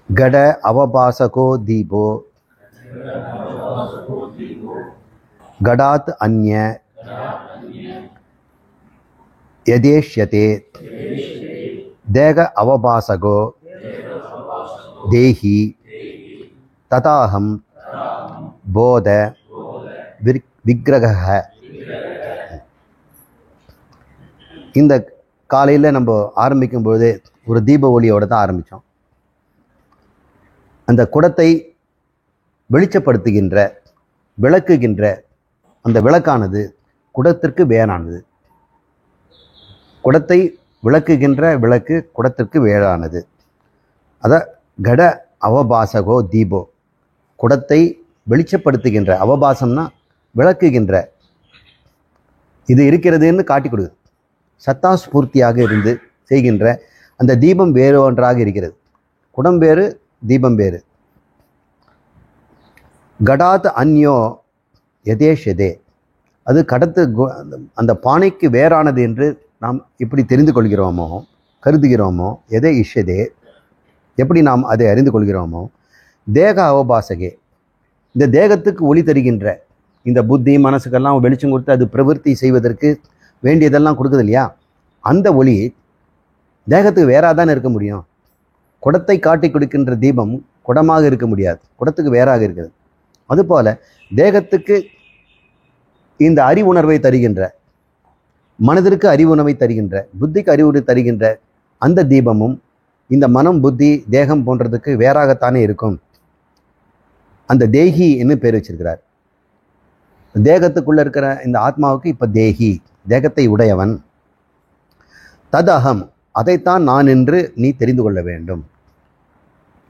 கட அவபாசகோ தீபோ கடாத் அந்ய யதேஷ்யதே தேக அவபாசகோ தேஹி ததாஹம் போத விக்கிரக. இந்த காலையில் நம்ம ஆரம்பிக்கும் பொழுது ஒரு தீப ஒளியோடு தான் ஆரம்பித்தோம். அந்த குடத்தை வெளிச்சப்படுத்துகின்ற விளக்குகின்ற அந்த விளக்கானது குடத்திற்கு வேறானது. குடத்தை விளக்குகின்ற விளக்கு குடத்திற்கு வேறானது. அத கட அவபாசகோ தீபோ, குடத்தை வெளிச்சப்படுத்துகின்ற, அவபாசம்னா விளக்குகின்ற, இது இருக்கிறதுன்னு காட்டி கொடுக்குது. சத்தா ஸ்பூர்த்தியாக இருந்து செய்கின்ற அந்த தீபம் வேறு ஒன்றாக இருக்கிறது. குடம் வேறு, தீபம் வேறு. கடாத் அந்யோ யதேஷ்யதே, அது கடத்து அந்த பானைக்கு வேறானது என்று நாம் இப்படி தெரிந்து கொள்கிறோமோ, கருதுகிறோமோ, எதை இஷ்யதே, எப்படி நாம் அதை அறிந்து கொள்கிறோமோ, தேக அவபாசகே, இந்த தேகத்துக்கு ஒளி தருகின்ற, இந்த புத்தி மனசுக்கெல்லாம் வெளிச்சம் கொடுத்து அது பிரவருத்தி செய்வதற்கு வேண்டியதெல்லாம் கொடுக்குது இல்லையா, அந்த ஒளி தேகத்துக்கு வேறாக தானே இருக்க முடியும். குடத்தை காட்டி கொடுக்கின்ற தீபம் குடமாக இருக்க முடியாது, குடத்துக்கு வேறாக இருக்கிறது. அதுபோல தேகத்துக்கு இந்த அறிவுணர்வை தருகின்ற, மனதிற்கு அறிவுணர்வை தருகின்ற, புத்திக்கு அறிவுரை தருகின்ற அந்த தீபமும் இந்த மனம் புத்தி தேகம் போன்றதுக்கு வேறாகத்தானே இருக்கும். அந்த தேகி என்று பேர் வச்சிருக்கிறார். தேகத்துக்குள்ள இருக்கிற இந்த ஆத்மாவுக்கு இப்ப தேகி, தேகத்தை உடையவன். ததகம், அதைத்தான் நான் என்று நீ தெரிந்து கொள்ள வேண்டும்.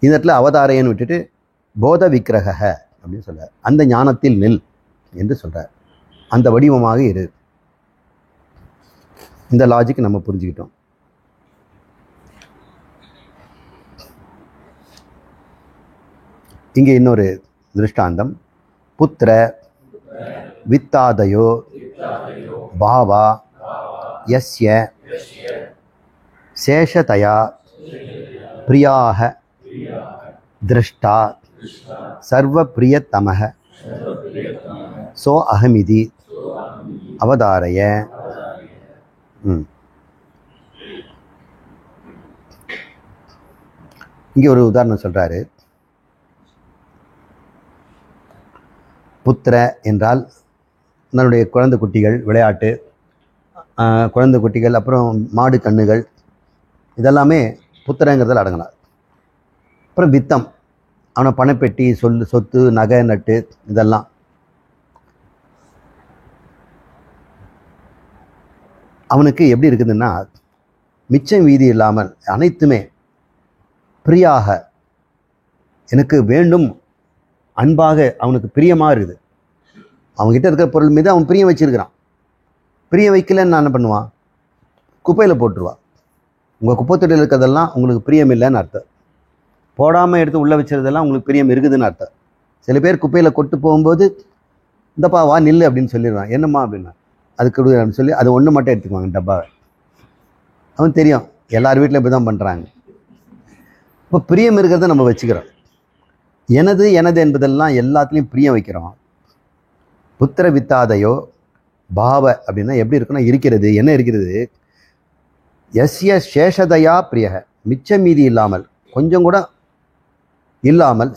இந்த இடத்துல அவதாரையன் விட்டுட்டு போத விக்கிரக அப்படின்னு சொல்றார். அந்த ஞானத்தில் நில் என்று சொல்றார். அந்த வடிவமாக இரு. இந்த லாஜிக் நம்ம புரிஞ்சுக்கிட்டோம். இங்கே இன்னொரு திருஷ்டாந்தம். புத்திர வித்தாதயோ பாவா யஸ்ய சேஷதயா பிரியாக திருஷ்டா சர்வ பிரியத்தமஹ சோ அகமிதி அவதாரய. இங்கே ஒரு உதாரணம் சொல்றாரு. புத்திர என்றால் நம்மளுடைய குழந்தை குட்டிகள், விளையாட்டு குழந்தை குட்டிகள், அப்புறம் மாடு கண்ணுகள், இதெல்லாமே புத்திரங்கிறதில் அடங்கலாம். அப்புறம் வித்தம், அவனை பணப்பெட்டி, சொத்து, நகை, நட்டு, இதெல்லாம். அவனுக்கு எப்படி இருக்குதுன்னா, மிச்சம் வீதி இல்லாமல் அனைத்துமே பிரியாக, எனக்கு வேண்டும், அன்பாக, அவனுக்கு பிரியமாக இருக்குது. அவன்கிட்ட இருக்கிற பொருள் மீது அவன் பிரியம் வச்சிருக்கிறான். பிரியம் வைக்கலன்னு நான் என்ன பண்ணுவான்? குப்பையில் போட்டுருவான். உங்கள் குப்பைத்தொட்டியில் இருக்கிறதெல்லாம் உங்களுக்கு பிரியம் இல்லைன்னு அர்த்தம். போடாமல் எடுத்து உள்ளே வச்சுருதெல்லாம் உங்களுக்கு பிரியம் இருக்குதுன்னு அர்த்தம். சில பேர் குப்பையில் கொட்டு போகும்போது இந்தப்பா வா நில்லு அப்படின்னு சொல்லிடுவான். என்னம்மா அப்படின்னா அதுக்கு அப்படின்னு சொல்லி அது ஒன்று மட்டும் எடுத்துக்குவாங்க டப்பாவை. அவன் தெரியும் எல்லார் வீட்டில் இப்படி தான் பண்ணுறாங்க. இப்போ பிரியம் இருக்கிறத நம்ம வச்சுக்கிறோம். எனது எனது என்பதெல்லாம் எல்லாத்துலேயும் பிரியம் வைக்கிறோம். புத்திர வித்தாதையோ பாவ அப்படின்னா எப்படி இருக்குன்னா, இருக்கிறது, என்ன இருக்கிறது, எஸ்ய சேஷதையா பிரியக, மிச்சம் மீதி இல்லாமல், கொஞ்சம் கூட இல்லாமல்,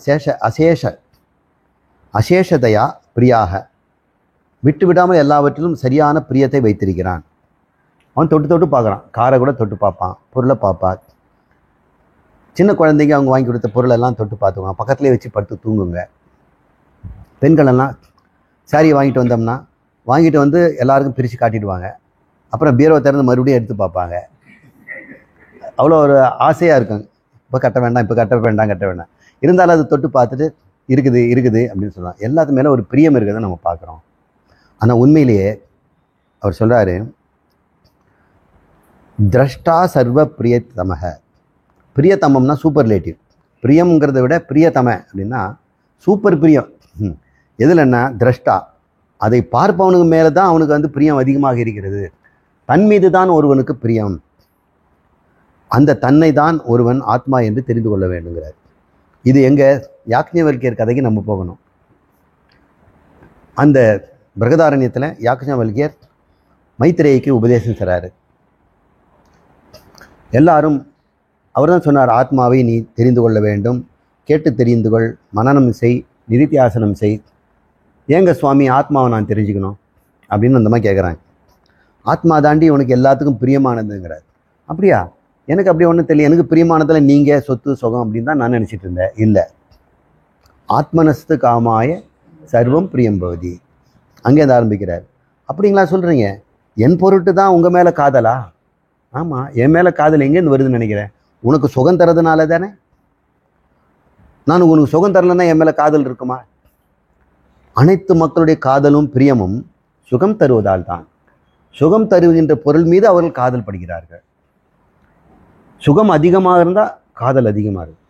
அசேஷதையா பிரியாக, விட்டு விடாமல் எல்லாவற்றிலும் சரியான பிரியத்தை வைத்திருக்கிறான். அவன் தொட்டு தொட்டு பார்க்குறான். காரை கூட தொட்டு பார்ப்பான், பொருளை பார்ப்பான். சின்ன குழந்தைங்க அவங்க வாங்கி கொடுத்த பொருளெல்லாம் தொட்டு பார்த்துக்குவாங்க. பக்கத்துலேயே வச்சு படுத்து தூங்குங்க. பெண்களெல்லாம் சாரியை வாங்கிட்டு வந்தோம்னா வாங்கிட்டு வந்து எல்லாருக்கும் பிரித்து காட்டிடுவாங்க. அப்புறம் பீரோவை திறந்து மறுபடியும் எடுத்து பார்ப்பாங்க. அவ்வளோ ஒரு ஆசையாக இருக்கும். இப்போ கட்ட வேண்டாம், இப்போ கட்ட வேண்டாம். இருந்தாலும் அது தொட்டு பார்த்துட்டு இருக்குது அப்படின்னு சொல்லுவாங்க. எல்லாத்து மேலே ஒரு பிரியம் இருக்கிறத நம்ம பார்க்குறோம். ஆனால் உண்மையிலேயே அவர் சொல்கிறாரு, திரஷ்டா சர்வ பிரியத்தமக. பிரியத்தமம்னா சூப்பர்லேட்டிவ். பிரியம்ங்கிறத விட பிரியத்தம அப்படின்னா சூப்பர் பிரியம். எதுலன்னா திரஷ்டா, அதை பார்ப்பவனுக்கு மேலே தான் அவனுக்கு வந்து பிரியம் அதிகமாக இருக்கிறது. தன் மீது தான் ஒருவனுக்கு பிரியம். அந்த தன்னை தான் ஒருவன் ஆத்மா என்று தெரிந்து கொள்ள வேண்டுங்கிறார். இது எங்கள் யாக்ஞவல்கியர் கதைக்கு நம்ம போகணும். அந்த பிரகதாரண்யத்தில் யாக்ஞவல்கியர் மைத்ரேயிக்கு உபதேசம் செய்கிறாரு. எல்லாரும் அவர் தான் சொன்னார், ஆத்மாவை நீ தெரிந்து கொள்ள வேண்டும், கேட்டு தெரிந்து கொள், மனனம் செய், நிதித்தியாசனம் செய். ஏங்க சுவாமி ஆத்மாவை நான் தெரிஞ்சுக்கணும் அப்படின்னு அந்த மாதிரி கேட்குறாங்க. ஆத்மா தாண்டி உனக்கு எல்லாத்துக்கும் பிரியமானதுங்கிறார். அப்படியா? எனக்கு அப்படி ஒன்றும் தெரியல, எனக்கு பிரியமானதில் நீங்கள் சொத்து சுகம் அப்படின்னு தான் நான் நினச்சிட்டு இருந்தேன். இல்லை, ஆத்மனஸ்து காமாய சர்வம் பிரியம்பவதி, அங்கே இருந்து ஆரம்பிக்கிறார். அப்படிங்களா சொல்கிறீங்க? என் பொருட்டு தான் உங்கள் மேலே காதலா? ஆமாம், என் மேலே காதல் எங்கேருந்து வருதுன்னு நினைக்கிறேன்? உனக்கு சுகம் தரதுனால தானே. நான் உனக்கு சுகம் தரலன்னா என் மேலே காதல் இருக்குமா? அனைத்து மக்களுடைய காதலும் பிரியமும் சுகம் தருவதால் தான். சுகம் தருகின்ற பொருள் மீது அவர்கள் காதல் படுகிறார்கள். சுகம் அதிகமாக இருந்தால் காதல் அதிகமாக இருக்கும்.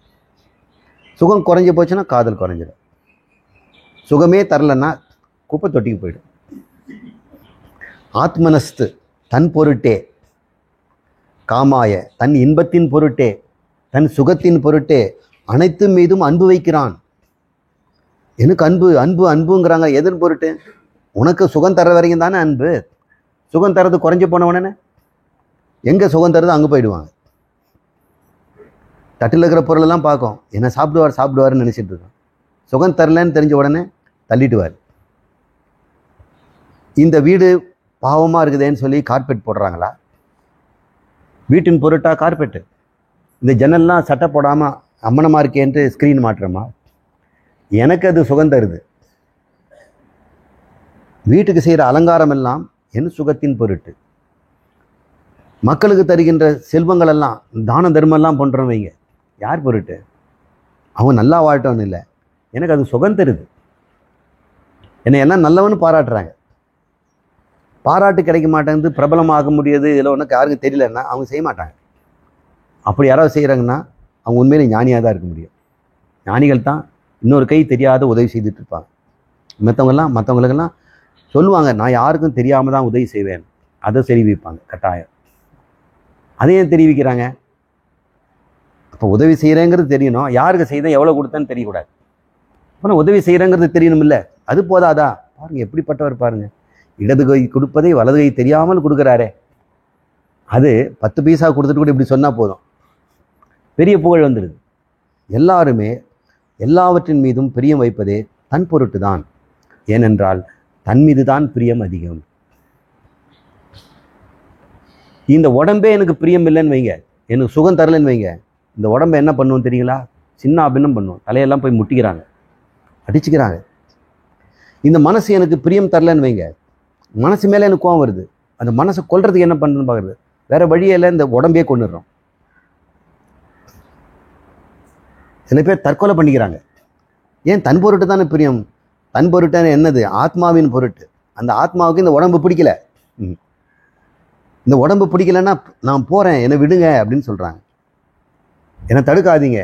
சுகம் குறைஞ்சி போச்சுன்னா காதல் குறைஞ்சிடும். சுகமே தரலன்னா குப்பை தொட்டிக்கு போயிடும். ஆத்மனஸ்து தன் பொருட்டே, காமாய தன் இன்பத்தின் பொருட்டே, தன் சுகத்தின் பொருட்டே அனைத்து மீதும் அன்பு வைக்கிறான். எனக்கு அன்பு அன்பு அன்புங்கிறாங்க. எதன் பொருட்டு? உனக்கு சுகம் தர வரைக்கும் தானே அன்பு. சுகம் தரது குறைஞ்சி போனவனே எங்கே சுகம் தரது அங்கே போயிடுவாங்க. தட்டில் இருக்கிற பொருளெல்லாம் பார்க்கும், என்ன சாப்பிடுவார்னு நினச்சிட்டு இருக்கோம். சுகம் தரலன்னு தெரிஞ்ச உடனே தள்ளிட்டுவார். இந்த வீடு பாவமாக இருக்குதேன்னு சொல்லி கார்பெட் போடுறாங்களா? வீட்டின் பொருட்டா கார்பெட்டு? இந்த ஜன்னல்லாம் சட்டை போடாமல் அம்மனமாக இருக்கேன்ட்டு ஸ்க்ரீன் மாட்டுறோமா? எனக்கு அது சுகம் தருது. வீட்டுக்கு செய்கிற அலங்காரம் எல்லாம் என் சுகத்தின் பொருட்டு. மக்களுக்கு தருகின்ற செல்வங்கள் எல்லாம் தான தர்மம்லாம் பண்ணுறோம் வைங்க, யார் பொருட்டு? அவன் நல்லா வாழட்டோன்னு இல்லை, எனக்கு அது சுகம் தருது. என்னை எல்லாம் நல்லவன்னு பாராட்டுறாங்க. பாராட்டு கிடைக்க மாட்டேங்குது, பிரபலமாக முடியாது, இதில் ஒன்றும் யாருக்கும் தெரியலன்னா அவங்க செய்ய மாட்டாங்க. அப்படி யாராவது செய்கிறாங்கன்னா அவங்க உண்மையிலே ஞானியாக தான் இருக்க முடியும். ஞானிகள் தான் இன்னொரு கை தெரியாத உதவி செய்துட்டு இருப்பாங்க. மற்றவங்களுக்கெல்லாம் சொல்லுவாங்க, நான் யாருக்கும் தெரியாமல் தான் உதவி செய்வேன், அதை தெரிவிப்பாங்க கட்டாயம். அதையும் தெரிவிக்கிறாங்க. அப்போ உதவி செய்கிறேங்கிறது தெரியணும், யாருக்கு செய்தேன் எவ்வளோ கொடுத்தேன்னு தெரியக்கூடாது. அப்புறம் உதவி செய்கிறேங்கிறது தெரியணும் இல்லை, அது போதாதா? பாருங்கள் எப்படிப்பட்டவர் பாருங்கள், இடது கை கொடுப்பதை வலது கை தெரியாமல் கொடுக்குறாரே. அது 10 பைசா கொடுத்துட்டு கூட இப்படி சொன்னால் போதும், பெரிய புகழ் வந்துடுது. எல்லாருமே எல்லாவற்றின் மீதும் பிரியம் வைப்பதே தன் பொருட்டு தான். ஏனென்றால் தன் மீது தான் பிரியம் அதிகம். இந்த உடம்பே எனக்கு பிரியம் இல்லைன்னு வைங்க, எனக்கு சுகம் தரலன்னு வைங்க, இந்த உடம்பை என்ன பண்ணுவோம் தெரியுங்களா? சின்ன அபின்னம் பண்ணுவோம், தலையெல்லாம் போய் முட்டிக்கிறாங்க, அடிச்சுக்கிறாங்க. இந்த மனசு எனக்கு பிரியம் தரலன்னு வைங்க, மனசு மேலே எனக்கு கோவம் வருது, அந்த மனசை கொல்றதுக்கு என்ன பண்ணுன்னு பார்க்குறது, வேற வழியில் இந்த உடம்பே கொண்டுடுறோம். சில பேர் தற்கொலை பண்ணிக்கிறாங்க. ஏன்? தன் பொருட்டு தானே பிரியம். தன் பொருட்டான என்னது? ஆத்மாவின் பொருட்டு. அந்த ஆத்மாவுக்கு இந்த உடம்பு பிடிக்கல. இந்த உடம்பு பிடிக்கலன்னா நான் போகிறேன், என்னை விடுங்க அப்படின்னு சொல்கிறாங்க. என்னை தடுக்காதீங்க.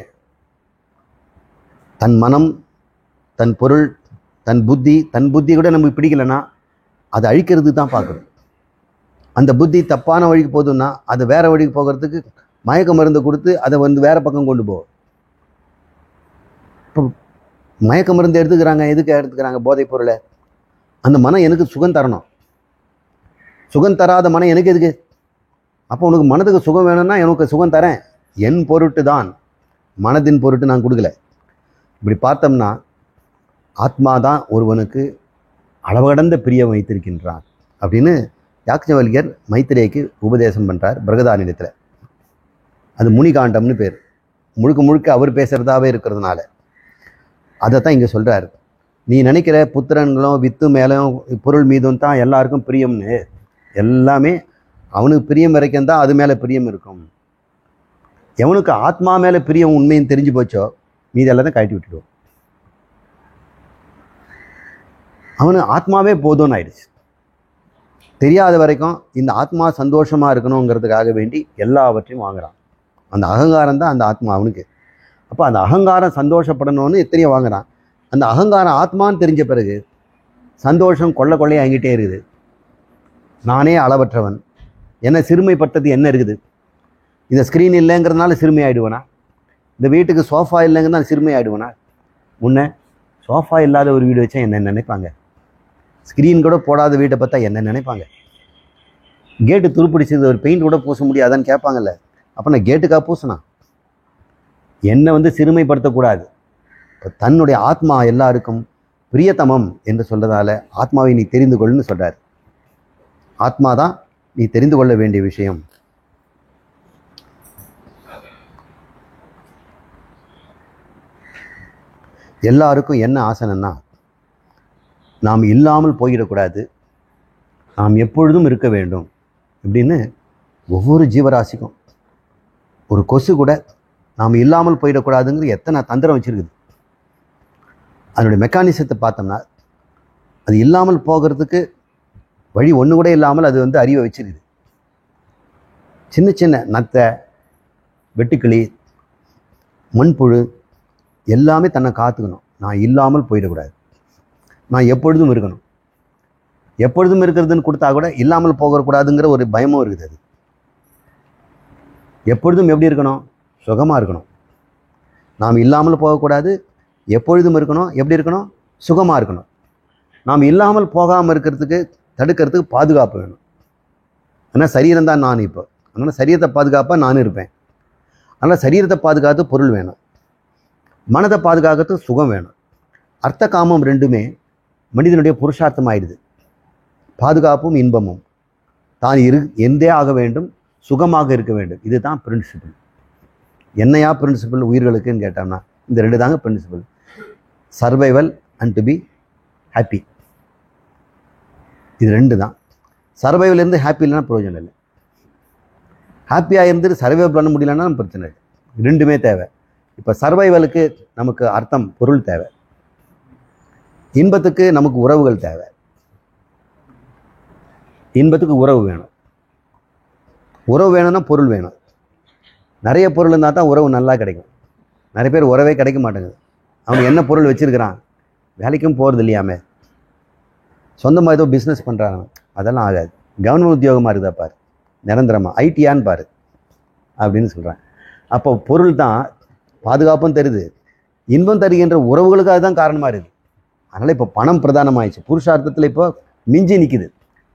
தன் மனம், தன் பொருள், தன் புத்தி கூட நமக்கு பிடிக்கலன்னா அதை அழிக்கிறது தான் பார்க்கணும். அந்த புத்தி தப்பான வழிக்கு போகுதுன்னா அது வேற வழிக்கு போகிறதுக்கு மயக்க மருந்து கொடுத்து அதை வேற பக்கம் கொண்டு போகும். இப்போ மயக்க மருந்து எடுத்துக்கிறாங்க போதைப் பொருளை. அந்த மனம் எனக்கு சுகம் தரணும், சுகம் தராத மனம் எனக்கு எதுக்கு? அப்போ உனக்கு மனதுக்கு சுகம் வேணும்னா எனக்கு சுகம் தரேன், என் பொருட்டு தான், மனதின் பொருட்டு நான் கொடுக்கல. இப்படி பார்த்தோம்னா ஆத்மா தான் ஒருவனுக்கு அளவு கடந்த பிரியம் வைத்திருக்கின்றான் அப்படின்னு யாக்ஞவல்கியர் மைத்ரேயிக்கு உபதேசம் பண்ணுறார் பிரகதாரண்யத்தில். அது முனிகாண்டம்னு பேர். முழுக்க அவர் பேசுகிறதாவே இருக்கிறதுனால அதைத்தான் இங்கே சொல்கிறார். நீ நினைக்கிற புத்திரன்களும் வித்து மேலும் பொருள் மீதும் தான் எல்லாருக்கும் பிரியம்னு, எல்லாமே அவனுக்கு பிரியம் வரைக்கும் தான் அது மேலே பிரியம் இருக்கும். எவனுக்கு ஆத்மா மேலே பிரியம் உண்மையும் தெரிஞ்சு போச்சோ மீது எல்லாம் தான் கழட்டி விட்டுடுவோம். அவனு ஆத்மாவே போதும்னு ஆயிடுச்சு. தெரியாத வரைக்கும் இந்த ஆத்மா சந்தோஷமாக இருக்கணுங்கிறதுக்காக வேண்டி எல்லாவற்றையும் வாங்குறான். அந்த அகங்காரம் தான் அந்த ஆத்மா அவனுக்கு. அப்போ அந்த அகங்காரம் சந்தோஷப்படணும்னு எத்தனையோ வாங்குறான். அந்த அகங்காரம் ஆத்மான்னு தெரிஞ்ச பிறகு சந்தோஷம் கொள்ளையே வாங்கிட்டே இருக்குது. நானே அளவற்றவன், என்ன சிறுமைப்பட்டது என்ன இருக்குது? இந்த ஸ்க்ரீன் இல்லைங்கிறதுனால சிறுமை ஆகிடுவேனா? இந்த வீட்டுக்கு சோஃபா இல்லைங்க தான் சிறுமை ஆகிடுவேனா? முன்ன சோஃபா இல்லாத ஒரு வீடு வச்சா என்ன நினைப்பாங்க? ஸ்க்ரீன் கூட போடாத வீட்டை பார்த்தா என்ன நினைப்பாங்க? கேட்டு துருப்பிடிச்சது, ஒரு பெயிண்ட் கூட பூச முடியாதான்னு கேட்பாங்கல்ல. அப்போ நான் கேட்டுக்காக பூசினா? என்னை சிறுமைப்படுத்தக்கூடாது. இப்போ தன்னுடைய ஆத்மா எல்லாருக்கும் பிரியத்தமம் என்று சொல்றதால ஆத்மாவை நீ தெரிந்து கொள்ளுன்னு சொல்றாரு. ஆத்மா தான் நீ தெரிந்து கொள்ள வேண்டிய விஷயம். எல்லாருக்கும் என்ன ஆசைன்னா, நாம் இல்லாமல் போயிடக்கூடாது, நாம் எப்பொழுதும் இருக்க வேண்டும் இப்படின்னு ஒவ்வொரு ஜீவராசிக்கும். ஒரு கொசு கூட நாம் இல்லாமல் போயிடக்கூடாதுங்கிற எத்தனை தந்திரம் வச்சிருக்குது. அதனுடைய மெக்கானிசத்தை பார்த்தோம்னா அது இல்லாமல் போகிறதுக்கு வழி ஒன்று கூட இல்லாமல் அது அறிவை வச்சிருக்குது. சின்ன சின்ன நத்தை, வெட்டுக்கிளி, மண்புழு எல்லாமே தன்னை காத்துக்கணும். நான் இல்லாமல் போயிடக்கூடாது, நான் எப்பொழுதும் இருக்கணும். எப்பொழுதும் இருக்கிறதுன்னு கொடுத்தா கூட இல்லாமல் போகக்கூடாதுங்கிற ஒரு பயமும் இருக்குது. அது எப்பொழுதும் எப்படி இருக்கணும்? சுகமாக இருக்கணும். நாம் இல்லாமல் போகக்கூடாது, எப்பொழுதும் இருக்கணும். எப்படி இருக்கணும்? சுகமாக இருக்கணும். நாம் இல்லாமல் போகாமல் இருக்கிறதுக்கு, தடுக்கிறதுக்கு பாதுகாப்பு வேணும். ஆனால் சரீரம் தான் நான். இப்போ அதனால் சரீரத்தை பாதுகாப்பாக நான் இருப்பேன். அதனால் சரீரத்தை பாதுகாத்து பொருள் வேணும், மனதை பாதுகாக்கிறதுக்கு சுகம் வேணும். அர்த்த காமம் ரெண்டுமே மனிதனுடைய புருஷார்த்தம் ஆயிடுது. பாதுகாப்பும் இன்பமும் தான் எந்தே ஆக வேண்டும், சுகமாக இருக்க வேண்டும். இதுதான் பிரின்சிபிள். என்னையா பிரின்சிபிள் உயிர்களுக்குன்னு கேட்டோம்னா இந்த ரெண்டு தாங்க principle. Survival and to be happy. இது ரெண்டு தான். சர்வைவல் இருந்து ஹாப்பி இல்லைன்னா பிரயோஜனம் இல்லை. ஹாப்பியாக இருந்துட்டு சர்வைவல் பண்ண முடியலன்னா பிரச்சனை இல்லை. ரெண்டுமே தேவை. இப்போ சர்வைவலுக்கு நமக்கு அர்த்தம், பொருள் தேவை. இன்பத்துக்கு நமக்கு உறவுகள் தேவை. இன்பத்துக்கு உறவு வேணும். உறவு வேணும்னா பொருள் வேணும். நிறைய பொருள் இருந்தால் தான் உறவு நல்லா கிடைக்கும். நிறைய பேர் உறவே கிடைக்க மாட்டேங்குது. அவன் என்ன பொருள் வச்சுருக்கிறான்? வேலைக்கும் போகிறது இல்லையாமே, சொந்தமாக ஏதோ பிஸ்னஸ் பண்ணுறாங்க, அதெல்லாம் ஆகாது. கவர்மெண்ட் உத்தியோகமாக இருக்குதா பாரு, நிரந்தரமாக ஐடியான்னு பாரு அப்படின்னு சொல்கிறான். அப்போ பொருள் தான் பாதுகாப்பும் தருது, இன்பம் தருகின்ற உறவுகளுக்கு அதுதான் காரணமாக இருக்குது. அதனால் இப்போ பணம் பிரதானமாகிடுச்சு. புருஷார்த்தத்தில் இப்போ மிஞ்சி நிற்குது.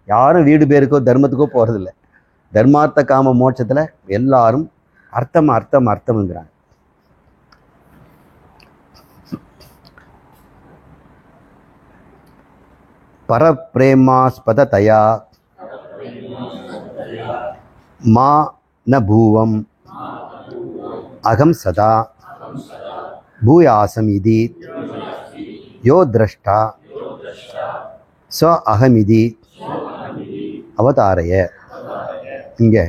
யாரும் வீடு பேருக்கோ தர்மத்துக்கோ போகிறதில்ல. தர்மார்த்த காம மோட்சத்தில் எல்லாரும் அர்த்தம் அர்த்தம் அர்த்தம்ங்கிறாங்க. பரப்ரேமாஸ்பததயா மா ந பூவம் அகம் சதா பூயாசம் இதி யோ திரஷ்டா ச அகமிதி அவதாரய. இங்கே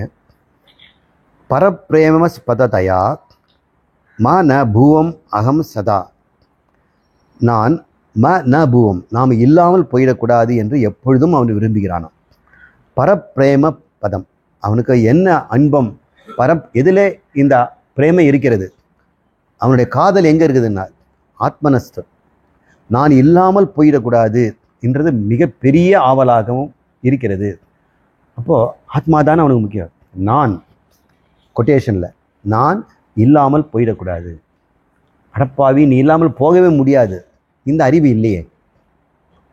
பரப்ரேமஸ்பததயா மா ந பூவம் அகம் சதா, நான் ம ந பூவம், நாம் இல்லாமல் போயிடக்கூடாது என்று எப்பொழுதும் அவன் விரும்புகிறானான். பரப்பிரேம பதம், அவனுக்கு என்ன அன்பம், எதிலே இந்த பிரேமை இருக்கிறது? அவனுடைய காதல் எங்கே இருக்குதுன்னா ஆத்மனஸ்து, நான் இல்லாமல் போயிடக்கூடாது என்றது மிகப்பெரிய ஆவலாகவும் இருக்கிறது. அப்போது ஆத்மா தானே அவனுக்கு முக்கியம். நான் கொட்டேஷனில் நான் இல்லாமல் போயிடக்கூடாது. அடப்பாவி, நீ இல்லாமல் போகவே முடியாது, இந்த அறிவு இல்லையே,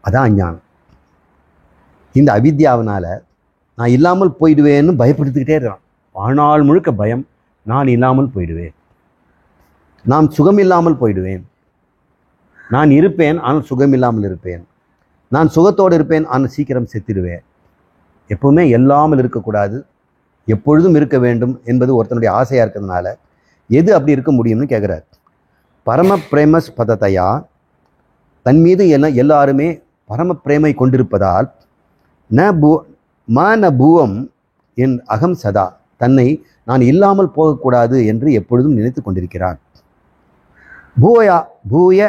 அதான் அஞ்ஞானம். இந்த அவித்யாவினால் நான் இல்லாமல் போயிடுவேன்னு பயப்படுத்திக்கிட்டே இருக்கிறான். வாழ்நாள் முழுக்க பயம், நான் இல்லாமல் போயிடுவேன், நான் சுகம் இல்லாமல் போயிடுவேன், நான் இருப்பேன் ஆனால் சுகம் இல்லாமல் இருப்பேன், நான் சுகத்தோடு இருப்பேன் ஆனால் சீக்கிரம் செத்துடுவேன். எப்பவுமே இல்லாமல் இருக்கக்கூடாது, எப்பொழுதும் இருக்க வேண்டும் என்பது ஒருத்தனுடைய ஆசையாக இருக்கிறதுனால எது அப்படி இருக்க முடியும்னு கேட்குறார். பரம பிரேமஸ் பதத்தையா, தன் மீது எல்லாருமே பரம பிரேமை கொண்டிருப்பதால் ந பூவம் என் அகம் சதா, தன்னை நான் இல்லாமல் போகக்கூடாது என்று எப்பொழுதும் நினைத்து கொண்டிருக்கிறான். பூய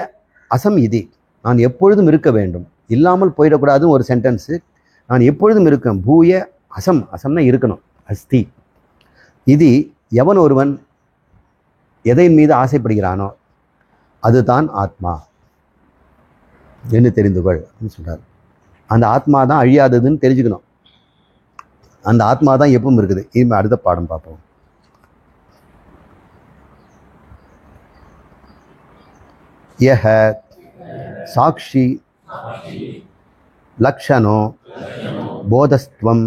அசம் இதி, நான் எப்பொழுதும் இருக்க வேண்டும், இல்லாமல் போயிடக்கூடாதுன்னு ஒரு சென்டென்ஸு. நான் எப்பொழுதும் இருக்கேன். பூய அசம், அசம்னா இருக்கணும், அஸ்தி. இது எவன் ஒருவன் எதை மீது ஆசைப்படுகிறானோ அதுதான் ஆத்மா என்று தெரிந்து கொள் சொல்றார். அந்த ஆத்மா தான் அழியாததுன்னு தெரிஞ்சுக்கணும். அந்த ஆத்மா தான் எப்பவும் இருக்குது. இனிமேல் அடுத்த பாடம் பார்ப்போம். யஹ சாக்ஷி லக்ஷணோ போதஸ்துவம்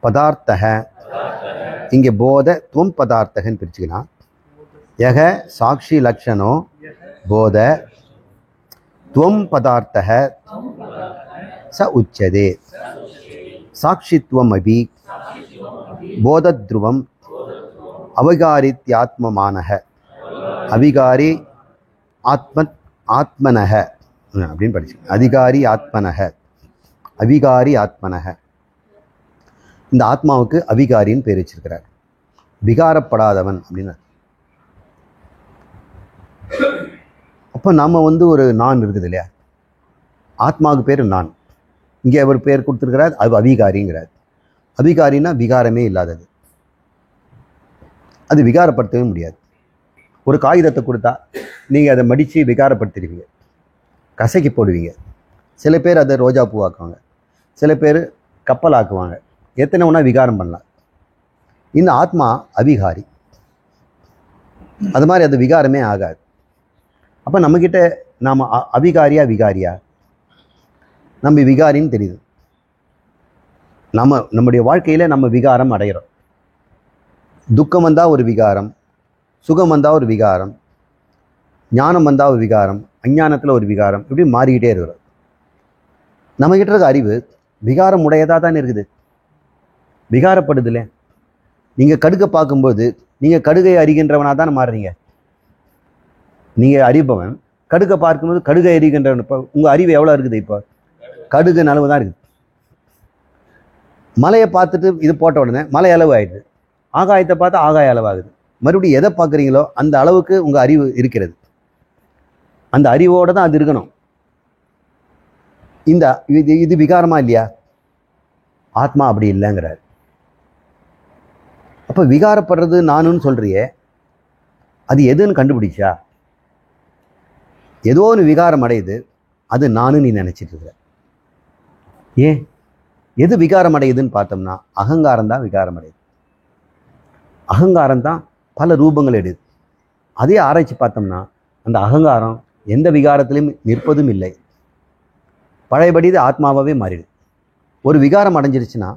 பதார்த்தக. இங்கே போத துவம் பதார்த்தகன்னு பிரிச்சுக்கலாம். யக சாட்சி லக்ஷணோ போத துவம் பதார்த்தக ச உச்சதே. சாட்சித்வம் அபி போதத்ருவம் அவகாரித்யாத்மமானக அவிகாரி ஆத்மனக அப்படின்னு படிச்சு. அதிகாரி ஆத்மனக அவிகாரி ஆத்மனக. இந்த ஆத்மாவுக்கு அவிகாரின்னு பேர் வச்சிருக்கிறார். விகாரப்படாதவன் அப்படின்னு. அப்போ நம்ம ஒரு நான் இருக்குது இல்லையா, ஆத்மாவுக்கு பேர் நான். இங்கே அவர் பேர் கொடுத்துருக்கிறார், அது அவிகாரிங்கிறார். அவிகாரின்னா விகாரமே இல்லாதது. அது விகாரப்படுத்தவே முடியாது. ஒரு காகிதத்தை கொடுத்தா நீங்கள் அதை மடித்து விகாரப்படுத்திடுவீங்க, கசக்கி போடுவீங்க. சில பேர் அதை ரோஜா பூவாக்குவாங்க, சில பேர் கப்பல் ஆக்குவாங்க. எத்தனை ஒன்றா விகாரம் பண்ணலாம். இந்த ஆத்மா அவிகாரி, அது மாதிரி அது விகாரமே ஆகாது. அப்போ நம்மக்கிட்ட நாம் அவிகாரியா விகாரியா? நம்ம விகாரின்னு தெரியுது. நம்முடைய வாழ்க்கையில் நம்ம விகாரம் அடைகிறோம். துக்கம் வந்தால் ஒரு விகாரம், சுகம் வந்தால் ஒரு விகாரம், ஞானம் வந்தால் ஒரு விகாரம், அஞ்ஞானத்தில் ஒரு விகாரம், இப்படி மாறிக்கிட்டே இருக்கிறோம். நம்மக்கிட்ட இருக்க அறிவு விகாரம் உடையதாக தானே இருக்குது. விகாரப்படுதுல்ல. நீங்கள் கடுகை பார்க்கும்போது நீங்கள் கடுகை அறிகின்றவனாக தானே மாறுறீங்க. நீங்கள் அறிபவன் கடுகை பார்க்கும்போது கடுகை அறிகின்றவன். இப்போ உங்கள் அறிவு எவ்வளோ இருக்குது? இப்போ கடுகு அளவு தான் இருக்குது. மலையை பார்த்துட்டு இது போட்ட உடனே மலை அளவு ஆகிடுது. ஆகாயத்தை பார்த்தா ஆகாய அளவாகுது. மறுபடியும் எதை பார்க்குறீங்களோ அந்த அளவுக்கு உங்கள் அறிவு இருக்கிறது. அந்த அறிவோடு தான் அது இருக்கணும். இது விகாரமா இல்லையா? ஆத்மா அப்படி இல்லைங்கிறார். அப்போ விகாரப்படுறது நானுன்னு சொல்றியே, அது எதுன்னு கண்டுபிடிச்சா? ஏதோ ஒன்று விகாரம் அடையுது, அது நானும் நீ நினச்சிட்டு இருக்கிற. ஏன் எது விகாரம் அடையுதுன்னு பார்த்தோம்னா அகங்காரம் தான் விகாரம் அடையுது. அகங்காரம் தான் பல ரூபங்கள் எடுது. அதே ஆராய்ச்சி பார்த்தோம்னா அந்த அகங்காரம் எந்த விகாரத்திலையும் நிற்பதும் இல்லை. பழையபடி இது ஆத்மாவாகவே மாறிடுது. ஒரு விகாரம் அடைஞ்சிருச்சுன்னா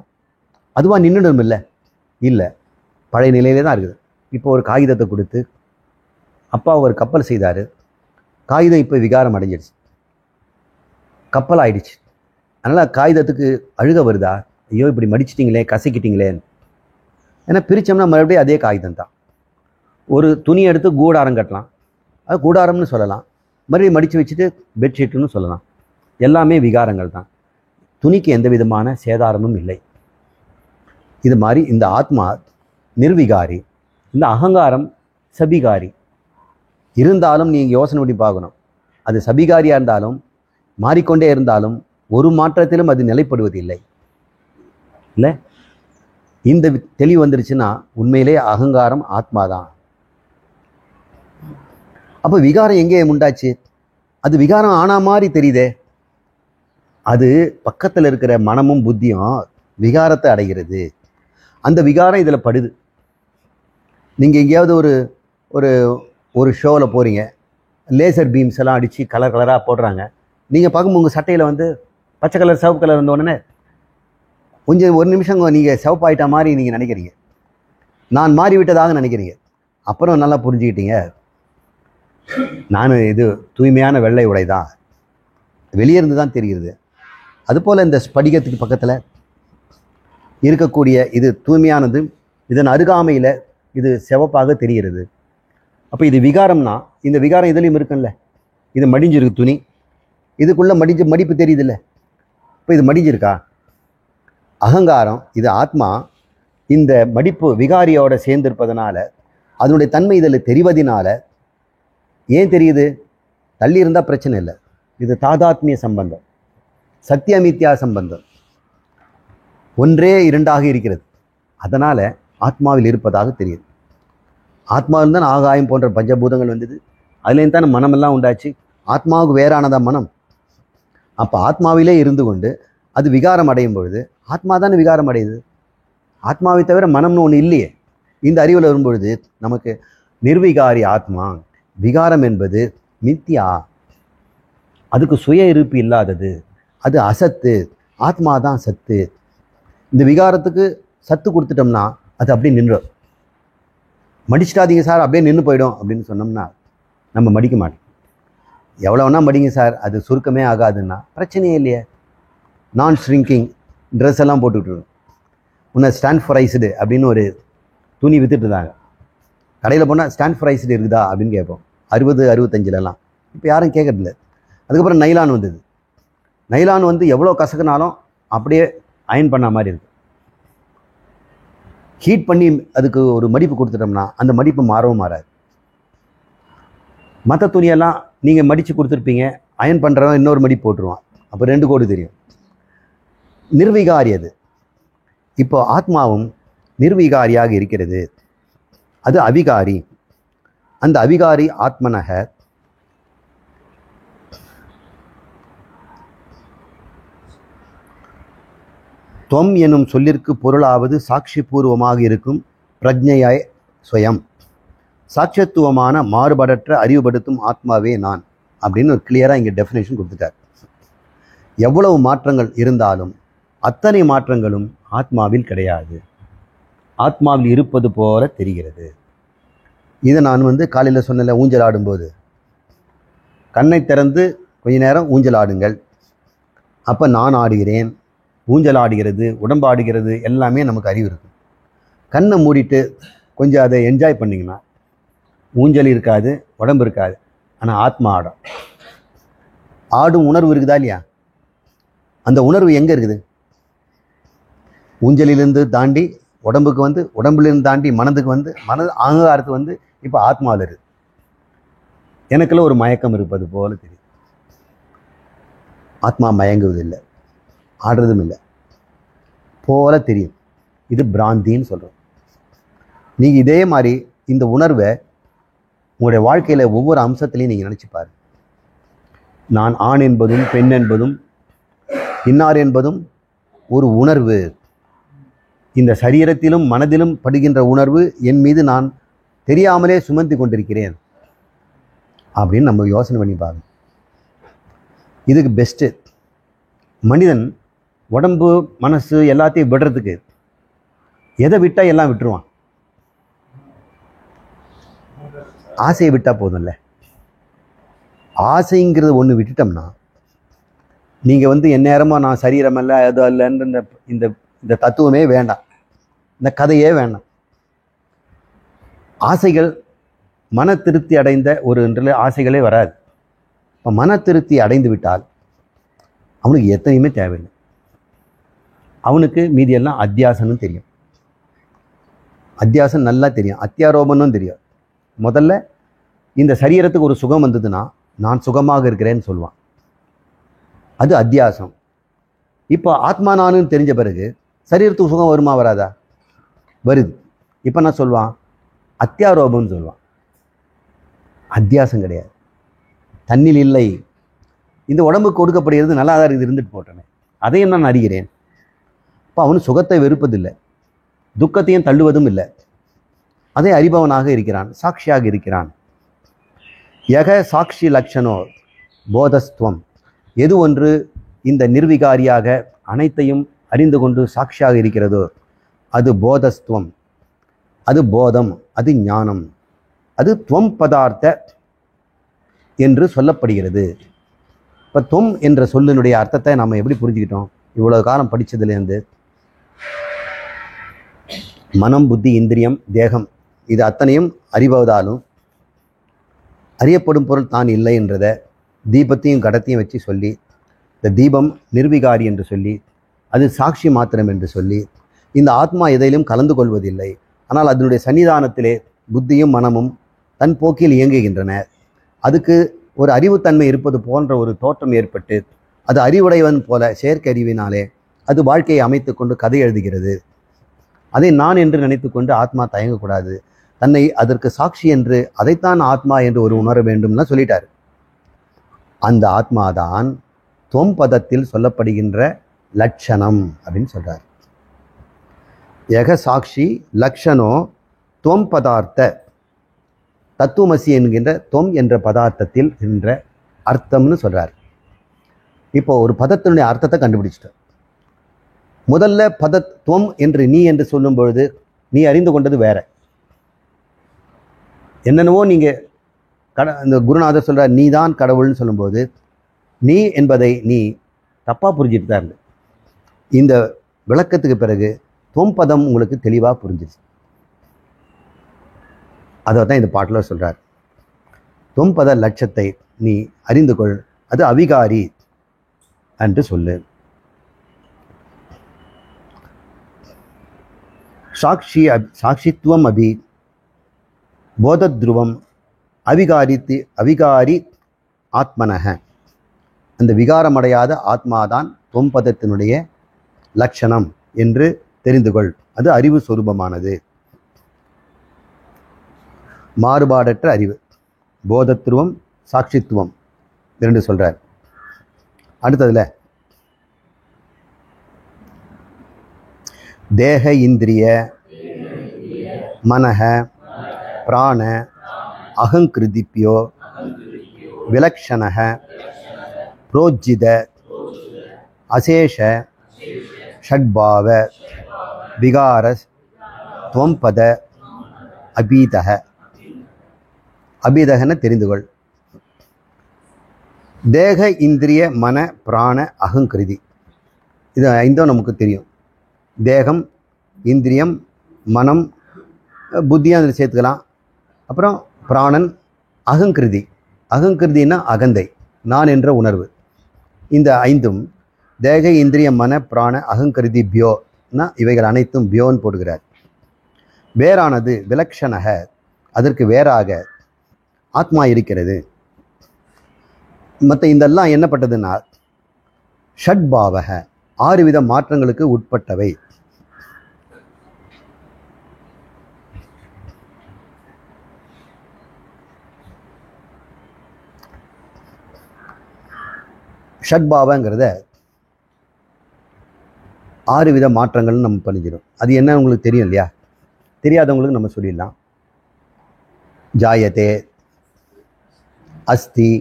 அதுவாக நின்றுடும் இல்லை, இல்லை, பழைய நிலையிலே தான் இருக்குது. இப்போ ஒரு காகிதத்தை கொடுத்து அப்பா ஒரு கப்பல் செய்தார். காகிதம் இப்போ விகாரம் அடைஞ்சிடுச்சு, கப்பல் ஆயிடுச்சு. அதனால் காகிதத்துக்கு அழுக வருதா? ஐயோ இப்படி மடிச்சிட்டிங்களே, கசக்கிட்டீங்களேன்னு. ஏன்னா பிரித்தோம்னா மறுபடியும் அதே காகிதம் தான். ஒரு துணி எடுத்து கூடாரம் கட்டலாம், அது கூடாரம்னு சொல்லலாம். மறுபடியும் மடித்து வச்சுட்டு பெட்ஷீட்டுன்னு சொல்லலாம். எல்லாமே விகாரங்கள் தான். துணிக்கு எந்த விதமான சேதாரமும் இல்லை. இது மாதிரி இந்த ஆத்மா நிர்விகாரி, இந்த அகங்காரம் சபிகாரி. இருந்தாலும் நீங்கள் யோசனை பண்ணி பார்க்கணும். அது சபிகாரியாக இருந்தாலும் மாறிக்கொண்டே இருந்தாலும் ஒரு மாற்றத்திலும் அது நிலைப்படுவதில்லை இல்லை. இந்த தெளிவு வந்துருச்சுன்னா உண்மையிலே அகங்காரம் ஆத்மா தான். அப்போ விகாரம் எங்கே உண்டாச்சு? அது விகாரம் ஆனா மாதிரி தெரியுதே. அது பக்கத்தில் இருக்கிற மனமும் புத்தியும் விகாரத்தை அடைகிறது. அந்த விகாரம் இதில் படுது. நீங்கள் எங்கேயாவது ஒரு ஒரு ஷோவில் போகிறீங்க, லேசர் பீம்ஸ் எல்லாம் அடித்து கலர் கலராக போடுறாங்க. நீங்கள் பார்க்கும்போது உங்கள் சட்டையில் பச்சை கலர் சிவப்பு கலர் இருந்த உடனே கொஞ்சம் ஒரு நிமிஷம் நீங்கள் சிவப்பாயிட்ட மாதிரி நீங்கள் நினைக்கிறீங்க, நான் மாறிவிட்டதாக நினைக்கிறீங்க. அப்புறம் நல்லா புரிஞ்சுக்கிட்டீங்க, நான் இது தூய்மையான வெள்ளை உடை தான், வெளியே இருந்து தான் தெரிகிறது. அதுபோல் இந்த ஸ்படிகத்துக்கு பக்கத்தில் இருக்கக்கூடிய இது தூய்மையானது, இதன் அருகாமையில் இது சிவப்பாக தெரிகிறது. அப்போ இது விகாரம்னா இந்த விகாரம் இதுலேயும் இருக்குல்ல. இது மடிஞ்சிருக்கு துணி, இதுக்குள்ளே மடிப்பு தெரியுதில்ல. இப்போ இது மடிஞ்சிருக்கா? அகங்காரம், இது ஆத்மா இந்த மடிப்பு விகாரியோட சேர்ந்திருப்பதனால அதனுடைய தன்மை இதில் தெரிவதனால ஏன் தெரியுது? தள்ளி இருந்தால் பிரச்சனை இல்லை. இது தாதாத்மிய சம்பந்தம், சத்தியமித்யா சம்பந்தம், ஒன்றே இரண்டாக இருக்கிறது. அதனால் ஆத்மாவில் இருப்பதாக தெரியுது. ஆத்மாவில் தான் ஆகாயம் போன்ற பஞ்சபூதங்கள் வந்தது, அதுலேருந்து தான் மனமெல்லாம் உண்டாச்சு. ஆத்மாவுக்கு வேறானதான் மனம். அப்போ ஆத்மாவிலே இருந்து கொண்டு அது விகாரம் அடையும் பொழுது ஆத்மா தானே விகாரம் அடையுது. ஆத்மாவை தவிர மனம்னு ஒன்று இல்லையே. இந்த அறிவில் வரும்பொழுது நமக்கு நிர்விகாரி ஆத்மா, விகாரம் என்பது மித்தியா, அதுக்கு சுய இருப்பு இல்லாதது, அது அசத்து. ஆத்மா தான் சத்து. இந்த விகாரத்துக்கு சத்து கொடுத்துட்டோம்னா அது அப்படியே நின்றும். மடிச்சிட்டாதீங்க சார், அப்படியே நின்று போயிடும் அப்படின்னு சொன்னோம்னா நம்ம மடிக்க மாட்டோம். எவ்வளோ வேணா மடிங்க சார், அது சுருக்கமே ஆகாதுன்னா பிரச்சனையே இல்லையே. நான் ஷ்ரிங்கிங் ட்ரெஸ் எல்லாம் போட்டுக்கிட்டு முன்ன ஸ்டாண்ட்ஃபரைஸ்டு அப்படின்னு ஒரு துணி வித்துட்டு இருந்தாங்க. கடையில் போனால் ஸ்டாண்ட்ஃபரைஸ்டு இருக்குதா அப்படின்னு கேட்போம். 60, 65லலாம். இப்போ யாரும் கேட்கறதில்ல. அதுக்கப்புறம் நைலான் வந்தது. நைலான் வந்து எவ்வளோ கசக்குனாலும் அப்படியே அயன் பண்ண மாதிரி இருக்கு. ஹீட் பண்ணி அதுக்கு ஒரு மடிப்பு கொடுத்துட்டோம்னா அந்த மடிப்பு மாறவும் மாறாது. மற்ற துணியெல்லாம் நீங்கள் மடித்து கொடுத்துருப்பீங்க, அயன் பண்ணுறவன் இன்னொரு மடிப்பு போட்டுருவான், அப்போ 2 கோடு தெரியும். நிர்விகாரி அது. இப்போ ஆத்மாவும் நிர்விகாரியாக இருக்கிறது. அது அவிகாரி. அந்த அவிகாரி ஆத்மனக தொம் எனும் சொல்லிற்கு பொருளாவது சாட்சி பூர்வமாக இருக்கும் பிரஜ்ஞையாய் ஸ்வயம். சாட்சியத்துவமான மாறுபடற்ற அறிவுபடுத்தும் ஆத்மாவே நான் அப்படின்னு ஒரு கிளியராக இங்கே டெஃபினேஷன் கொடுத்துட்டார். எவ்வளவு மாற்றங்கள் இருந்தாலும் அத்தனை மாற்றங்களும் ஆத்மாவில் கிடையாது. ஆத்மாவில் இருப்பது போல தெரிகிறது. இதை நான் வந்து காலையில் சொன்னல, ஊஞ்சல் ஆடும்போது கண்ணை திறந்து கொஞ்ச நேரம் ஊஞ்சல் ஆடுங்கள். அப்போ நான் ஆடுகிறேன், ஊஞ்சல் ஆடுகிறது, உடம்பு ஆடுகிறது, எல்லாமே நமக்கு அறிவு இருக்கும். கண்ணை மூடிட்டு கொஞ்சம் அதை என்ஜாய் பண்ணிங்கன்னா ஊஞ்சல் இருக்காது, உடம்பு இருக்காது, ஆனால் ஆத்மா ஆடும். ஆடும் உணர்வு இருக்குதா இல்லையா? அந்த உணர்வு எங்கே இருக்குது? ஊஞ்சலிலிருந்து தாண்டி உடம்புக்கு வந்து, உடம்புலேருந்து தாண்டி மனதுக்கு வந்து, மனது அகங்காரத்துக்கு வந்து, இப்போ ஆத்மாவில் இருக்குது. எனக்குள்ள ஒரு மயக்கம் இருப்பது போல தெரியும். ஆத்மா மயங்குவதில்லை, ஆடுறதும் இல்லை, போல தெரியும். இது பிராந்தின்னு சொல்கிறோம். நீங்கள் இதே மாதிரி இந்த உணர்வை உங்களுடைய வாழ்க்கையில் ஒவ்வொரு அம்சத்துலையும் நீங்கள் நினச்சி பாருங்கள். நான் ஆண் என்பதும் பெண் என்பதும் இன்னார் என்பதும் ஒரு உணர்வு. இந்த சரீரத்திலும் மனதிலும் படுகின்ற உணர்வு என் மீது நான் தெரியாமலே சுமந்து கொண்டிருக்கிறேன் அப்படின்னு நம்ம யோசனை பண்ணி பாருங்க. இதுக்கு பெஸ்ட்டு மனிதன் உடம்பு மனசு எல்லாத்தையும் விடுறதுக்கு எதை விட்டால் எல்லாம் விட்டுருவான். ஆசையை விட்டால் போதும்ல. ஆசைங்கிறது ஒன்று விட்டுட்டோம்னா நீங்கள் வந்து எந்நேரமாக நான் சரீரம் அல்ல அது அல்லன்ற இந்த இந்த தத்துவமே வேண்டாம், இந்த கதையே வேண்டாம். ஆசைகள் மன திருப்தி அடைந்த ஒரு ஆசைகளே வராது. இப்போ மன திருப்தி அடைந்து விட்டால் அவனுக்கு எத்தனையுமே தேவையில்லை. அவனுக்கு மீதியெல்லாம் அத்தியாசனும் தெரியும். அத்தியாசம் நல்லா தெரியும், அத்தியாரோபனும் தெரியும். முதல்ல இந்த சரீரத்துக்கு ஒரு சுகம் வந்ததுன்னா நான் சுகமாக இருக்கிறேன்னு சொல்லுவான், அது அத்தியாசம். இப்போ ஆத்மா நானுன்னு தெரிஞ்ச பிறகு சரீரத்துக்கு சுகம் வருமா வராதா? வருது. இப்போ நான் சொல்லுவான் அத்தியாரோபம்னு சொல்லுவான். அத்தியாசம் கிடையாது, தன்னில் இல்லை. இந்த உடம்புக்கு கொடுக்கப்படுகிறது நல்லா தான் இருக்குது, இருந்துட்டு போட்டேனே, அதையும் நான் அறிகிறேன். இப்போ அவனு சுகத்தை வெறுப்பதில்லை, துக்கத்தையும் தள்ளுவதும் இல்லை. அதை அறிபவனாக இருக்கிறான், சாட்சியாக இருக்கிறான். யக சாட்சி லட்சணோ போதஸ்துவம். எது ஒன்று இந்த நிர்விகாரியாக அனைத்தையும் அறிந்து கொண்டு சாட்சியாக இருக்கிறதோ அது போதஸ்துவம், அது போதம், அது ஞானம், அது துவம் பதார்த்த என்று சொல்லப்படுகிறது. இப்போ துவம் என்ற சொல்லினுடைய அர்த்தத்தை நம்ம எப்படி புரிஞ்சுக்கிட்டோம்? இவ்வளவு காலம் படித்ததுலேருந்து மனம், புத்தி, இந்திரியம், தேகம் இது அத்தனையும் அறிவதாலும் அறியப்படும் பொருள் தான் இல்லை என்றதை தீபத்தையும் கடத்தையும் வச்சு சொல்லி, இந்த தீபம் நிர்விகாரி என்று சொல்லி, அது சாட்சி மாத்திரம் என்று சொல்லி, இந்த ஆத்மா எதையிலும் கலந்து கொள்வதில்லை, ஆனால் அதனுடைய சன்னிதானத்திலே புத்தியும் மனமும் தன் போக்கில் இயங்குகின்றன. அதுக்கு ஒரு அறிவுத்தன்மை இருப்பது போன்ற ஒரு தோற்றம் ஏற்பட்டு அது அறிவுடையவன் போல செயற்கை அறிவினாலே அது வாழ்க்கையை அமைத்து கொண்டு கதை எழுதுகிறது. அதை நான் என்று நினைத்து கொண்டு ஆத்மா தயங்கக்கூடாது. தன்னை அதற்கு சாட்சி என்று, அதைத்தான் ஆத்மா என்று ஒரு உணர வேண்டும்னா சொல்லிட்டார். அந்த ஆத்மாதான் துவம் பதத்தில் சொல்லப்படுகின்ற லட்சணம் அப்படின்னு சொல்றார். யக சாட்சி லக்ஷணோ துவம் பதார்த்த. தத்துவமசி என்கின்ற தொம் என்ற பதார்த்தத்தில் என்ற அர்த்தம்னு சொல்றார். இப்போ ஒரு பதத்தினுடைய அர்த்தத்தை கண்டுபிடிச்சிட்டோம். முதல்ல துவம் என்று நீ என்று சொல்லும் பொழுது நீ அறிந்து கொண்டது வேற. என்னென்னவோ நீங்க இந்த குருநாதர் சொல்றார் நீ தான் கடவுள்னு சொல்லும்போது நீ என்பதை நீ தப்பா புரிஞ்சுட்டு தான் இருந்து. இந்த விளக்கத்துக்கு பிறகு துவம் பதம் உங்களுக்கு தெளிவாக புரிஞ்சிச்சு. அதை தான் இந்த பாட்டில் சொல்றார். துவம் பத லட்சத்தை நீ அறிந்து கொள், அது அவிகாரி என்று சொல்லு. சாட்சித்துவம் அபி போதத்ருவம் அவிகாரி ஆத்மனக. அந்த விகாரமடையாத ஆத்மாதான் தொம்பதத்தினுடைய லட்சணம் என்று தெரிந்து கொள், அது அறிவு சொரூபமானது, மாறுபாடற்ற அறிவு. போதத்துவம் சாட்சித்துவம் இரண்டு சொல்றார். அடுத்ததுல தேக இந்திரிய மனக பிராண அகங்கிருதிப்பியோ விலக்ஷணக புரோஜித அசேஷ ஷட்பாவ விகார துவம்பத அபீதக. அபீதகன தெரிந்து கொள். தேக இந்திரிய மன பிராண அகங்கிருதி, இது ஐந்தும் நமக்கு தெரியும். தேகம், இந்திரியம், மனம், புத்தியும் அதில் சேர்த்துக்கலாம். அப்புறம் பிராணன், அகங்கிருதி. அகங்கிருதினா அகந்தை, நான் என்ற உணர்வு. இந்த ஐந்தும் தேக இந்திரிய மன பிராண அகங்கிருதி பியோனா இவைகள் அனைத்தும் பியோன்னு போடுகிறார். வேறானது விலக்ஷணக, அதற்கு வேறாக ஆத்மா இருக்கிறது. மற்ற இதெல்லாம் என்னப்பட்டதுன்னா ஷட்பாவக, 6 வித மாற்றங்களுக்கு உட்பட்டவை. ஷட்பாவங்கிறத 6 வித மாற்றங்கள்னு நம்ம பண்ணிக்கிறோம். அது என்ன உங்களுக்கு தெரியும் இல்லையா? தெரியாதவங்களுக்கு நம்ம சொல்லிடலாம். ஜாயத்தே, அஸ்தி,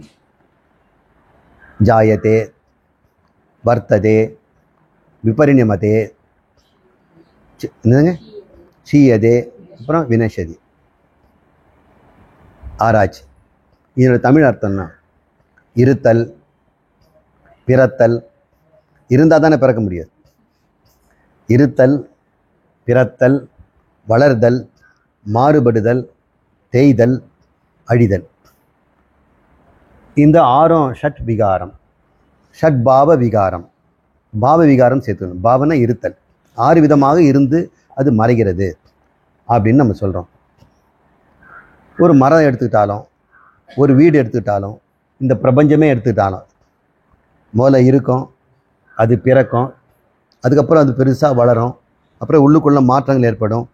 ஜாயத்தே, வர்த்ததே, விபரிணமதே, என்னங்க சீயதே, அப்புறம் வினஷதி. ஆராய்ச்சி. இதோட தமிழ் அர்த்தம்னா இருத்தல், பிறத்தல். இருந்தால் தானே பிறக்க முடியாது. இருத்தல், பிறத்தல், வளர்தல், மாறுபடுதல், தேய்தல், அழிதல். இந்த 6 ஷட் விகாரம், ஷட் பாவ விகாரம். பாவ விகாரம் சேர்த்துக்கணும். பாவனா இருத்தல், 6 விதமாக இருந்து அது மறைகிறது அப்படின்னு நம்ம சொல்கிறோம். ஒரு மரம் எடுத்துக்கிட்டாலும், ஒரு வீடு எடுத்துக்கிட்டாலும், இந்த பிரபஞ்சமே எடுத்துக்கிட்டாலும், முதல்ல இருக்கும், அது பிறக்கும், அதுக்கப்புறம் அது பெருசாக வளரும், அப்புறம் உள்ளுக்குள்ள மாற்றங்கள் ஏற்படும்,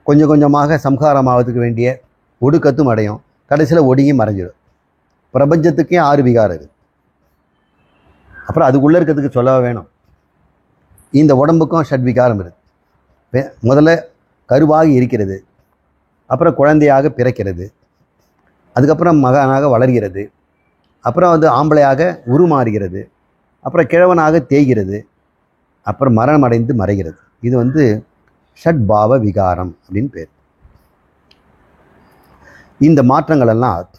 கொஞ்சம் கொஞ்சமாக சம்ஹாரமாவதுக்கு வேண்டிய ஒடுக்கத்தும் அடையும், கடைசியில் ஒடுங்கி மறைஞ்சிடும். பிரபஞ்சத்துக்கே 6 விகாரம் இருக்குது. அப்புறம் அதுக்குள்ளே இருக்கிறதுக்கு சொல்ல வேணும். இந்த உடம்புக்கும் ஷட்விகாரம் இருக்குது. முதல்ல கருவாகி இருக்கிறது, அப்புறம் குழந்தையாக பிறக்கிறது, அதுக்கப்புறம் மகனாக வளர்கிறது, அப்புறம் வந்து ஆம்பளையாக உருமாறுகிறது, அப்புறம் கிழவனாக தேய்கிறது, அப்புறம் மரணம் அடைந்து மறைகிறது. இது வந்து ஷட்பாவ விகாரம் அப்படின்னு பேர். இந்த மாற்றங்கள் எல்லாம்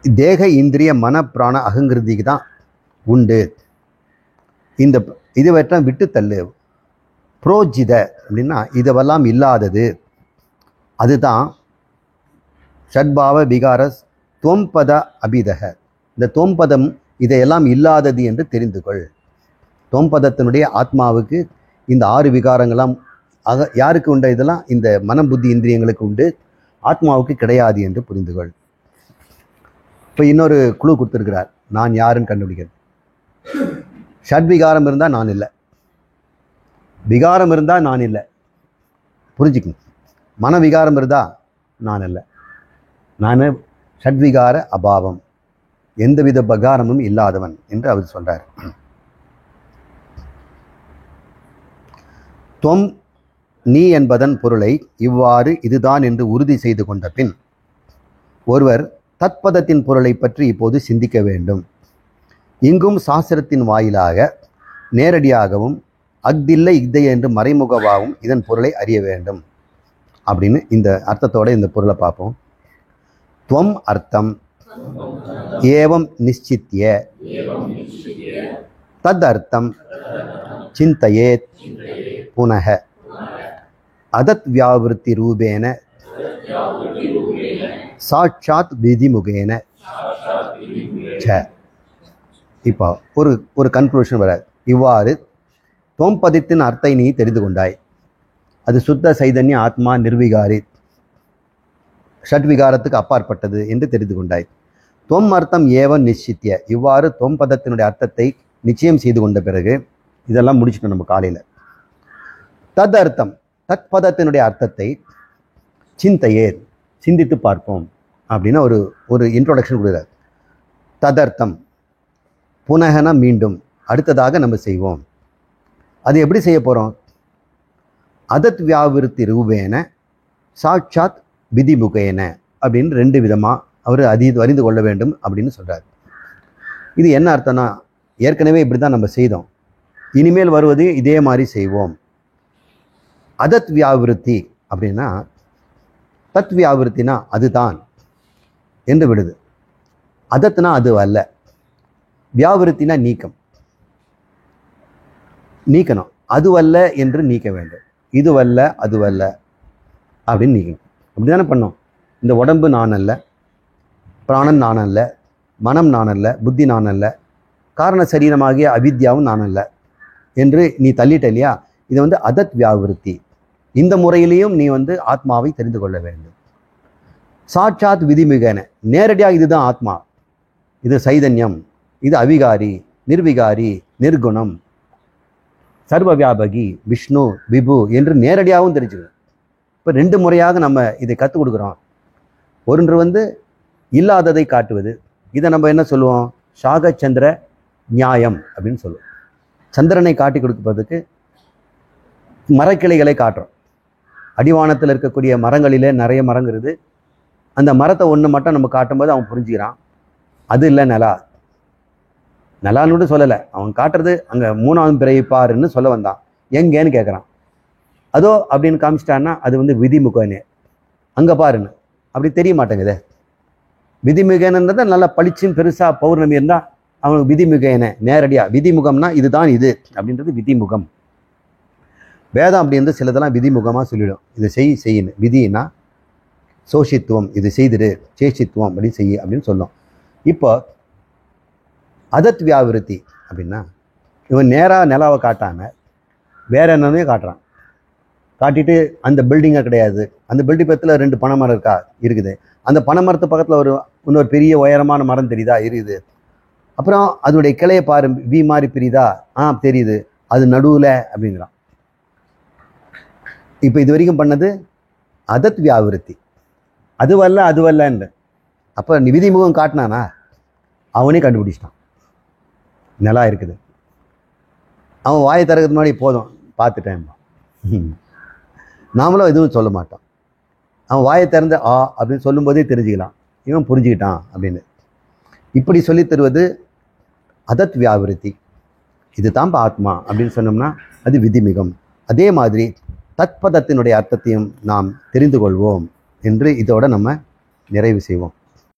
தேக இந்திரிய மன பிராண அகங்கிருதிக்கு தான் உண்டு. இந்த இதுவற்ற விட்டு தள்ளு. புரோஜித அப்படின்னா இதுவெல்லாம் இல்லாதது. அதுதான் ஷட்பாவ விகார துவம்பத அபிதக. இந்த துவம்பதம் இதையெல்லாம் இல்லாதது என்று தெரிந்து கொள். துவம்பதத்தினுடைய ஆத்மாவுக்கு இந்த 6 விகாரங்களாம் யாருக்கு உண்டு? இதெல்லாம் இந்த மனம் புத்தி இந்திரியங்களுக்கு உண்டு, ஆத்மாவுக்கு கிடையாது என்று புரிந்து கொள். இப்போ இன்னொரு குழு கொடுத்துருக்கிறார், நான் யாருன்னு கண்டுபிடிக்கிறது. ஷட்விகாரம் இருந்தால் நான் இல்லை, விகாரம் இருந்தால் நான் இல்லை. புரிஞ்சுக்கணும். மனவிகாரம் இருந்தால் நான் இல்லை. நான் ஷட்விகார அபாவம், எந்தவித பகாரமும் இல்லாதவன் என்று அவர் சொல்றார். துவம் நீ என்பதன் பொருளை இவ்வாறு இதுதான் என்று உறுதி செய்து கொண்ட பின் ஒருவர் தத்பதத்தின் பொருளை பற்றி இப்போது சிந்திக்க வேண்டும். இங்கும் சாஸ்திரத்தின் வாயிலாக நேரடியாகவும் அக்தில்லை இக்தை என்று மறைமுகமாகவும் இதன் பொருளை அறிய வேண்டும் அப்படின்னு இந்த அர்த்தத்தோட இந்த பொருளை பார்ப்போம். துவம் அர்த்தம் ஏவம் நிச்சித்ய தத் அர்த்தம் சிந்தயேத் புனः அதத் வியாவிருத்தி ரூபேன சாட்சாத் விதிமுகேன ச. இப்போ ஒரு கன்க்ளூஷன் வராது. இவ்வாறு தொம்பதத்தின் அர்த்தை நீ தெரிந்து கொண்டாய். அது சுத்த சைதன்ய ஆத்மா நிர்விகாரி ஷட்விகாரத்துக்கு அப்பாற்பட்டது என்று தெரிந்து கொண்டாய். தொம் அர்த்தம் ஏவன் நிச்சித்ய, இவ்வாறு தொம்பதத்தினுடைய அர்த்தத்தை நிச்சயம் செய்து கொண்ட பிறகு இதெல்லாம் முடிச்சுட்டோம் நம்ம காலையில். தத் அர்த்தம் தத்பதத்தினுடைய அர்த்தத்தை சிந்தையே சிந்தித்து பார்ப்போம் அப்படின்னு ஒரு இன்ட்ரோடக்ஷன் கொடுக்குறார். ததர்த்தம் புனகன மீண்டும் அடுத்ததாக நம்ம செய்வோம். அது எப்படி செய்ய போகிறோம்? அதத் வியாவிருத்தி ரூபேன சாட்சாத் விதிமுகேன அப்படின்னு 2 விதமாக அவர் அறிந்து கொள்ள வேண்டும் அப்படின்னு சொல்கிறார். இது என்ன அர்த்தம்னா, ஏற்கனவே இப்படி தான் நம்ம செய்தோம், இனிமேல் வருவது இதே மாதிரி செய்வோம். அதத் வியாவிருத்தி அப்படின்னா, தத் வியாவிருத்தினா அதுதான் என்று விடுது. அதத்னா அது அல்ல, வியாவிருத்தினா நீக்கம், நீக்கணும். அதுவல்ல என்று நீக்க வேண்டும். இதுவல்ல அதுவல்ல அப்படின்னு நீக்கணும். அப்படி தானே பண்ணோம். இந்த உடம்பு நான் அல்ல, பிராணன் நான் அல்ல, மனம் நான் அல்ல, புத்தி நான் அல்ல, காரண சரீரமாகிய அவித்யாவும் நான் அல்ல என்று நீ தள்ளிட்ட இல்லையா? இது அதத் வியாவிருத்தி. இந்த முறையிலையும் நீ ஆத்மாவை தெரிந்து கொள்ள வேண்டும். சாட்சாத் விதிமிகன, நேரடியாக இதுதான் ஆத்மா, இது சைதன்யம், இது அவிகாரி, நிர்விகாரி, நிர்குணம், சர்வ வியாபகி, விஷ்ணு, விபு என்று நேரடியாகவும் தெரிஞ்சுக்கணும். இப்போ 2 முறையாக நம்ம இதை கற்றுக் கொடுக்குறோம். ஒன்று இல்லாததை காட்டுவது. இதை நம்ம என்ன சொல்லுவோம்? சாகச்சந்திர நியாயம் அப்படின்னு சொல்லுவோம். சந்திரனை காட்டி கொடுப்பதற்கு மரக்கிளைகளை காட்டுறோம். அடிவானத்தில் இருக்கக்கூடிய மரங்களிலே நிறைய மரங்கிறது. அந்த மரத்தை ஒன்று மட்டும் நம்ம காட்டும்போது அவன் புரிஞ்சுக்கிறான், அது இல்லை நிலா. நிலான்னு சொல்லலை, அவன் காட்டுறது அங்கே 3ஆம் பிறையை பாருன்னு சொல்ல வந்தான். எங்கேன்னு கேட்குறான். அதோ அப்படின்னு காமிச்சிட்டான்னா அது விதிமுகனே, அங்கே பாருன்னு. அப்படி தெரிய மாட்டேங்குது. விதிமுகன்றதை நல்லா பளிச்சும் பெருசாக பௌர்ணமி இருந்தால் அவனுக்கு விதிமுகன நேரடியாக. விதிமுகம்னா இதுதான் இது அப்படின்றது விதிமுகம். வேதம் அப்படி சிலதெல்லாம் விதிமுகமாக சொல்லிடும். இதை செய்யணும். விதினா சோஷித்துவம், இது செய்திரு, சேஷித்துவம் அப்படின்னு செய்ய அப்படின்னு சொல்லும். இப்போ அதத் வியாவிருத்தி அப்படின்னா, இவன் நேராக நிலாவை காட்டாமல் வேற என்னன்னே காட்டுறான். காட்டிட்டு அந்த பில்டிங்காக கிடையாது, அந்த பில்டிங் பக்கத்தில் 2 பனைமரம் இருக்குது. அந்த பனைமரத்து பக்கத்தில் இன்னொரு பெரிய உயரமான மரம் தெரியுதா? இருக்குது. அப்புறம் அதனுடைய கிளையை பாரு, வி மாதிரி பிரியுதா? தெரியுது, அது நடுவில் அப்படிங்கிறான். இப்போ இது வரைக்கும் பண்ணது அதத் வியாவிருத்தி. அதுவல்லன்னு. அப்போ விதிமுகம் காட்டினானா அவனே கண்டுபிடிச்சிட்டான் நிலா இருக்குது. அவன் வாயை திறக்கிறது முன்னாடி போதும் பார்த்துட்டேன். நாமளும் எதுவும் சொல்ல மாட்டான். அவன் வாயை திறந்து அப்படின்னு சொல்லும்போதே தெரிஞ்சுக்கலாம் இவன் புரிஞ்சுக்கிட்டான் அப்படின்னு. இப்படி சொல்லி தருவது அதத் வியாவிருத்தி. இது தான் ஆத்மா அப்படின்னு சொன்னோம்னா அது விதிமிகம். அதே மாதிரி தத்பதத்தினுடைய அர்த்தத்தையும் நாம் தெரிந்து கொள்வோம் என்று இதோட நம்ம நிறைவு செய்வோம்.